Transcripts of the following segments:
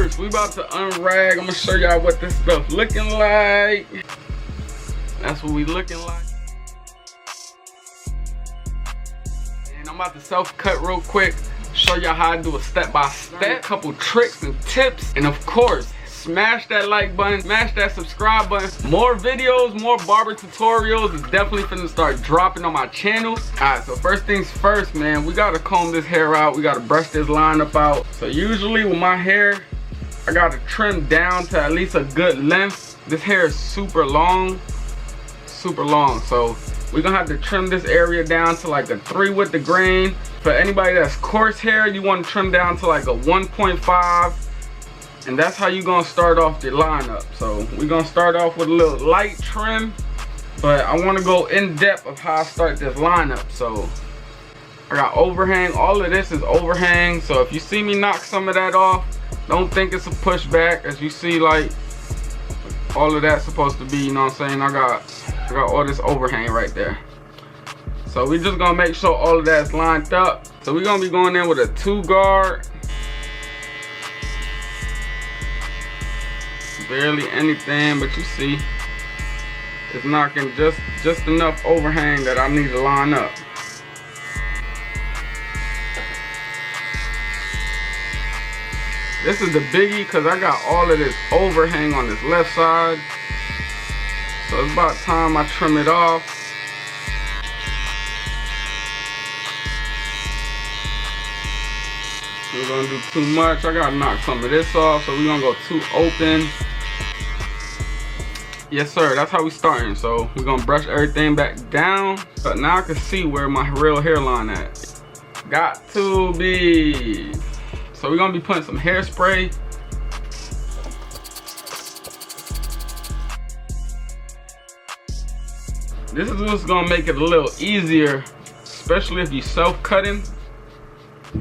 first, we about to unrag. I'm gonna show y'all what this stuff looking like. That's what we looking like. And I'm about to self-cut real quick. Show y'all how I do a step-by-step. Couple tricks and tips. And of course, smash that like button, smash that subscribe button. More videos, more barber tutorials is definitely finna start dropping on my channel. Alright, so first things first, man, we gotta comb this hair out. We gotta brush this line up out. So usually with my hair, I gotta trim down to at least a good length. This hair is super long. So we're gonna have to trim this area down to like a 3 with the grain. For anybody that's coarse hair, you want to trim down to like a 1.5. And that's how you're gonna start off the lineup. So we're gonna start off with a little light trim, but I want to go in depth of how I start this lineup. So I got overhang. All of this is overhang. So if you see me knock some of that off, don't think it's a pushback. As you see, like all of that's supposed to be, you know what I'm saying? I got all this overhang right there. So we're just gonna make sure all of that's lined up. So we're gonna be going in with a 2 guard. Barely anything, but you see it's knocking just enough overhang that I need to line up. This is the biggie because I got all of this overhang on this left side. So it's about time I trim it off. We're gonna do too much. I gotta knock some of this off, so we're gonna go too open. Yes sir, that's how we starting. So we're gonna brush everything back down. But now I can see where my real hairline at. Got to be. So we're gonna be putting some hairspray. This is what's gonna make it a little easier, especially if you self-cutting.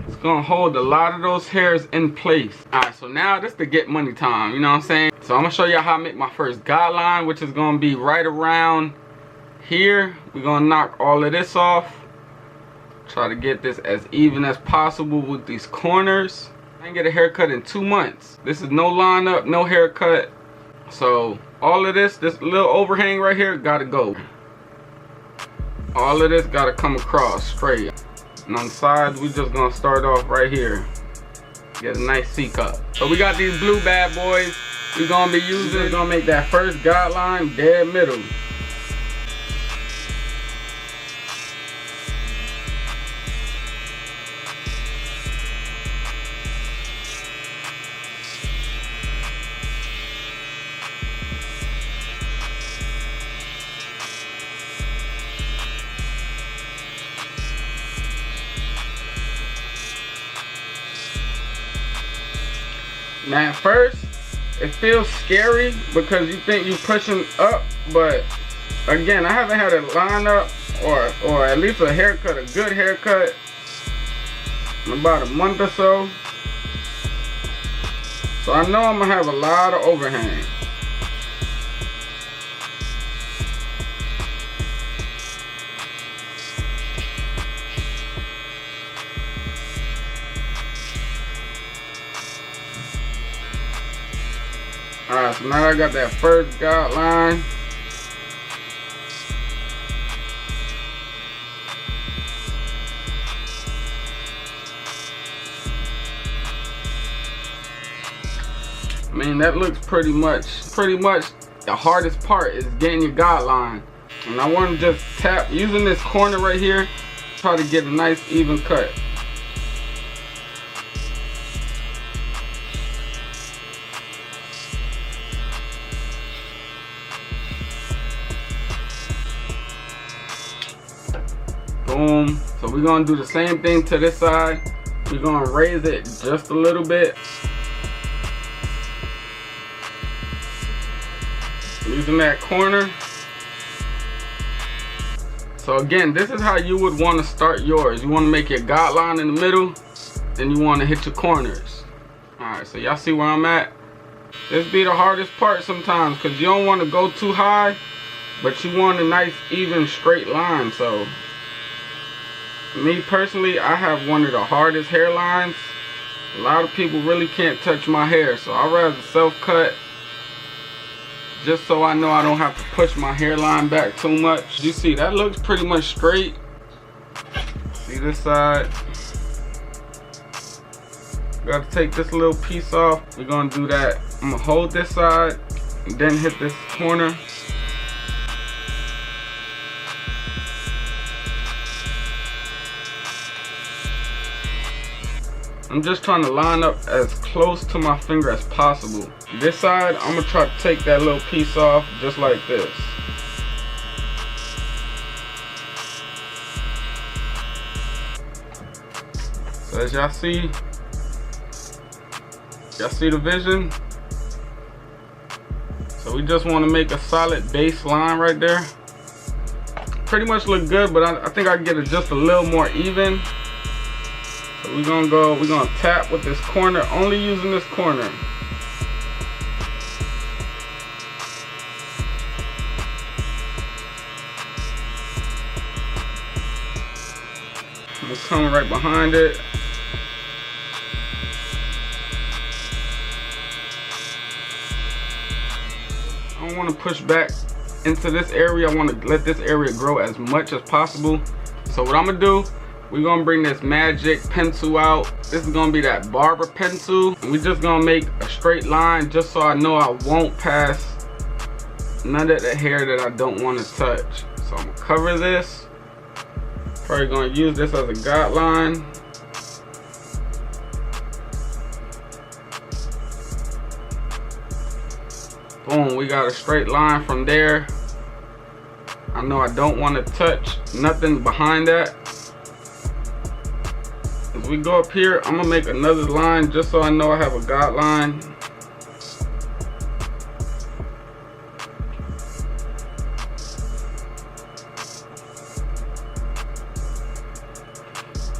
It's gonna hold a lot of those hairs in place. Alright, so now this is the get money time, you know what I'm saying? So I'm gonna show you how I make my first guideline, which is gonna be right around here. We're gonna knock all of this off. Try to get this as even as possible with these corners. I didn't get a haircut in 2 months. This is no lineup, no haircut. So all of this little overhang right here gotta go. All of this gotta come across straight. And on the sides, we just gonna start off right here. Get a nice C-cup. So we got these blue bad boys we gonna be using. It's gonna make that first guideline dead middle. Now at first, it feels scary because you think you're pushing up, but again, I haven't had a lineup or at least a haircut, a good haircut, in about a month or so. So I know I'm gonna have a lot of overhang. Alright, so now I got that first guideline. I mean, that looks pretty much the hardest part is getting your guideline. And I want to just tap, using this corner right here, try to get a nice even cut. Boom. So we're gonna do the same thing to this side. We're gonna raise it just a little bit. Using that corner. So again, this is how you would want to start yours. You want to make your guideline in the middle, then you want to hit your corners. Alright, so y'all see where I'm at? This be the hardest part sometimes because you don't want to go too high, but you want a nice even straight line. So me personally, I have one of the hardest hairlines A lot of people really can't touch my hair, so I'd rather self-cut just so I know I don't have to push my hairline back too much. You see, that looks pretty much straight. See this side? Gotta take this little piece off. We're gonna do that. I'm gonna hold this side and then hit this corner. I'm just trying to line up as close to my finger as possible. This side, I'm gonna try to take that little piece off just like this. So as y'all see the vision? So we just want to make a solid base line right there. Pretty much look good, but I think I can get it just a little more even. So we're gonna tap with this corner, only using this corner. I'm coming right behind it. I don't want to push back into this area. I want to let this area grow as much as possible. So what I'm gonna do, we're gonna bring this magic pencil out. This is gonna be that Barber pencil, and we're just gonna make a straight line just so I know I won't pass none of the hair that I don't want to touch. So I'm gonna cover this. Probably gonna use this as a guideline. Boom, we got a straight line from there. I know I don't want to touch nothing behind that. As we go up here, I'm gonna make another line just so I know I have a guideline.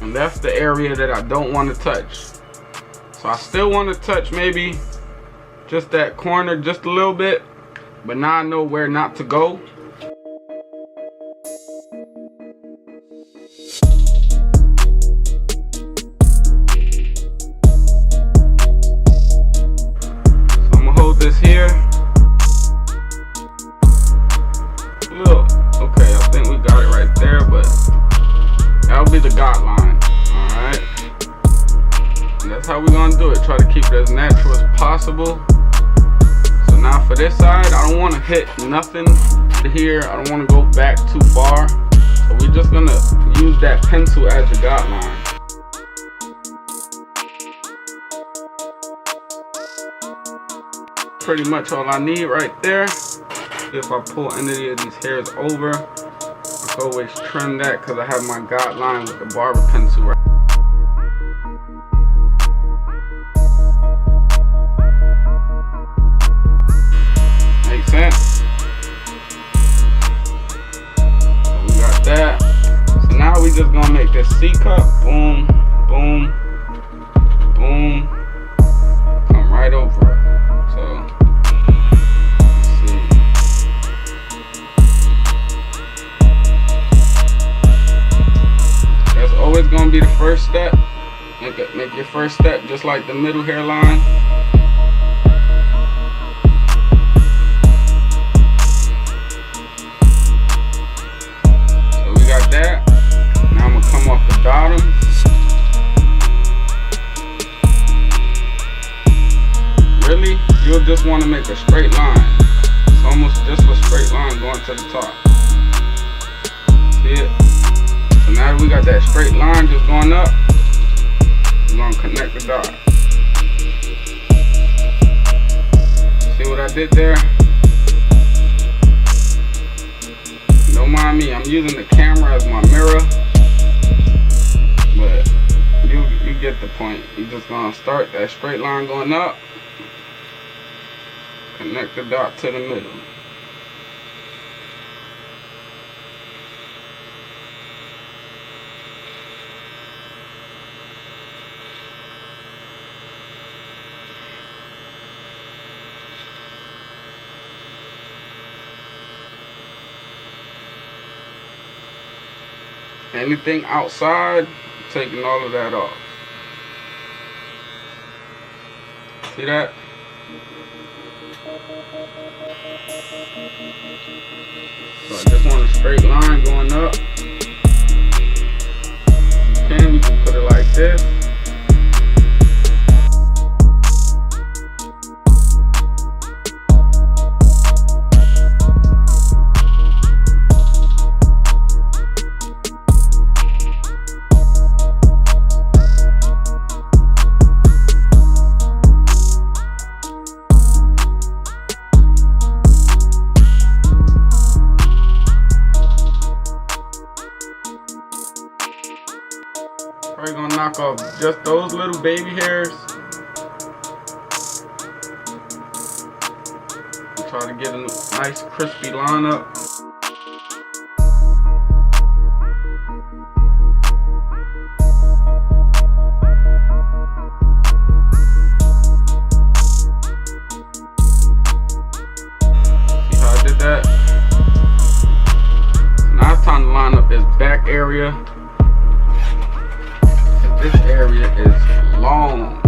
And that's the area that I don't want to touch. So I still want to touch maybe just that corner just a little bit, but now I know where not to go. So I'm gonna hold this here. Look, okay, I think we got it right there, but that'll be the guideline. Alright. And that's how we're gonna do it. Try to keep it as natural as possible. Now for this side, I don't want to hit nothing here. I don't want to go back too far. So we're just going to use that pencil as the guideline. Pretty much all I need right there. If I pull any of these hairs over, I can always trim that because I have my guideline with the Barber pencil right. Sense. So we got that. So now we just gonna make this C cup. Boom, boom, boom. Come right over it. So let's see. That's always gonna be the first step. Make your first step just like the middle hairline. That. Now I'm gonna come off the bottom. Really, you'll just want to make a straight line. It's almost just a straight line going to the top. See it? So now that we got that straight line just going up, we're gonna connect the dot. See what I did there? Don't mind me, I'm using the camera as my mirror, but you get the point. You're just gonna start that straight line going up, connect the dot to the middle. Anything outside, taking all of that off. See that? So I just want a straight line going up. You can put it like this. Probably gonna knock off just those little baby hairs. Try to get a nice crispy line up. See how I did that? Now it's time to line up this back area. This area is long.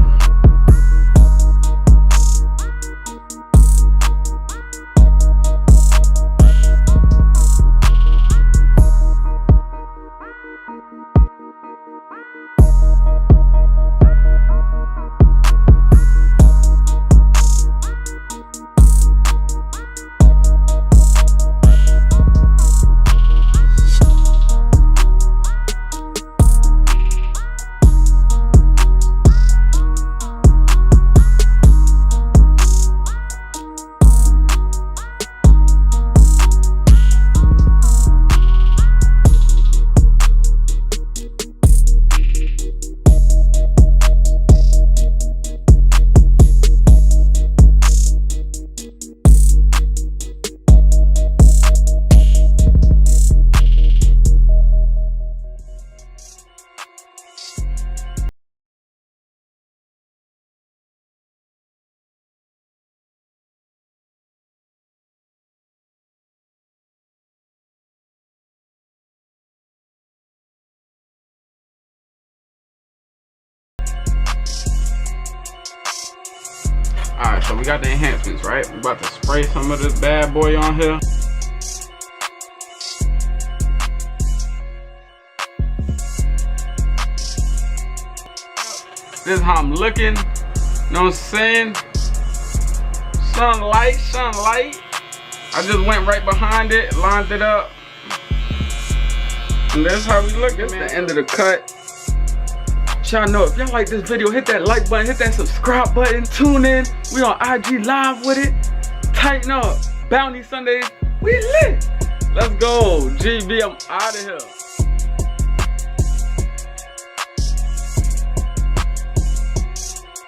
Alright, so we got the enhancements, right? We about to spray some of this bad boy on here. This is how I'm looking. You know what I'm saying? Sunlight, sunlight. I just went right behind it, lined it up. And that's how we looking, man. The end of the cut. Y'all know, if y'all like this video, hit that like button, hit that subscribe button, tune in. We on IG live with it. Tighten up. Bounty Sundays, we lit. Let's go. GB, I'm out of here.